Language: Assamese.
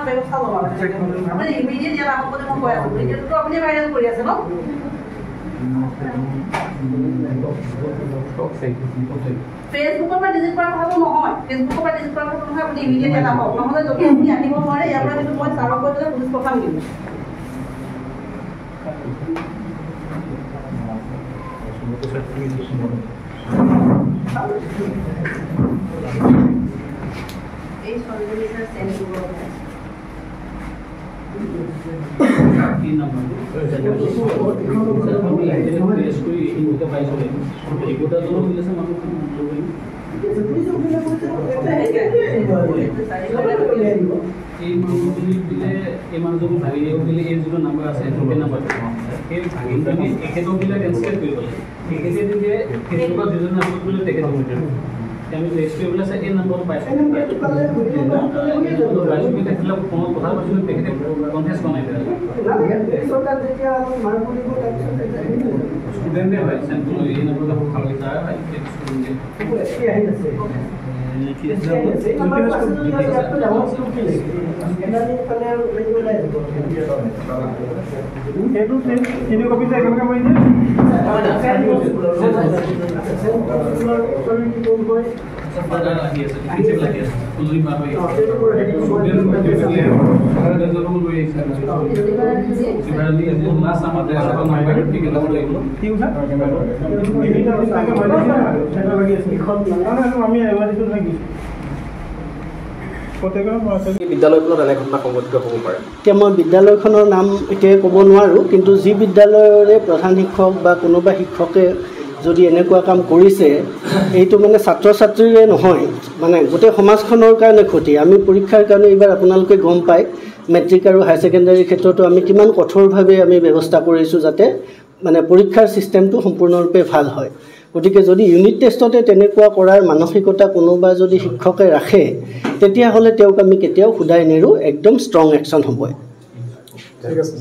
ব্যৱস্থা ল'ব আপুনি ইমিডিয়েট ইয়াত আহক বুলি মই কৈ আছোঁ ভিডিঅ'টো আপুনি ভাইৰেল কৰি আছে ন ফেচবুকৰ পৰা ডিলিট কৰা কথাটো নহয় ফেচবুকৰ পৰা ডিলিট কৰা কথাটো নহয় আপুনি ইমিডিয়েট ইয়াত আহক নহ'লে যদি আপুনি আহিব নোৱাৰে ইয়াৰ পৰা কিন্তু মই ছাৰক কৈ পেলাই পুলিচ পঠাম কিন্তু এই সন্দেহৰ চেঞ্জ কৰিব আমি রেস্ট পেবলে সে এই নাম্বার পাইছো রাজুকে দেখলা কোন কথা বলছিল দেখতে কনটেস্ট বানাই দেয় সরকার যেটা মারপুরি কো স্টুডেন্ট এর ভাই সেন্ট্রাল এই নাম্বারটা খুব ভালো যায় ভাই স্টুডেন্ট এসপি আই আছে এই নাম্বার পাশে যদি একটা ডাউনলোড করতে লাগে এনালি ফলে রেগুলার এটু তিন কপি থেকে কেমন কই দিন বিদ্যালয়খনত এনে ঘটনা সংঘটিত হ'ব পাৰে এতিয়া মই বিদ্যালয়খনৰ নাম এতিয়া ক'ব নোৱাৰোঁ কিন্তু যি বিদ্যালয়ৰে প্ৰধান শিক্ষক বা কোনোবা শিক্ষকে যদি এনেকুৱা কাম কৰিছে এইটো মানে ছাত্ৰ ছাত্ৰীৰে নহয় মানে গোটেই সমাজখনৰ কাৰণে ক্ষতি আমি পৰীক্ষাৰ কাৰণে এইবাৰ আপোনালোকে গম পায় মেট্ৰিক আৰু হায়াৰ ছেকেণ্ডাৰীৰ ক্ষেত্ৰতো আমি কিমান কঠোৰভাৱে আমি ব্যৱস্থা কৰিছোঁ যাতে মানে পৰীক্ষাৰ ছিষ্টেমটো সম্পূৰ্ণৰূপে ভাল হয় গতিকে যদি ইউনিট টেষ্টতে তেনেকুৱা কৰাৰ মানসিকতা কোনোবা যদি শিক্ষকে ৰাখে তেতিয়াহ'লে তেওঁক আমি কেতিয়াও শুদাই নেৰোঁ একদম ষ্ট্ৰং একশ্যন হ'ব। ঠিক আছে।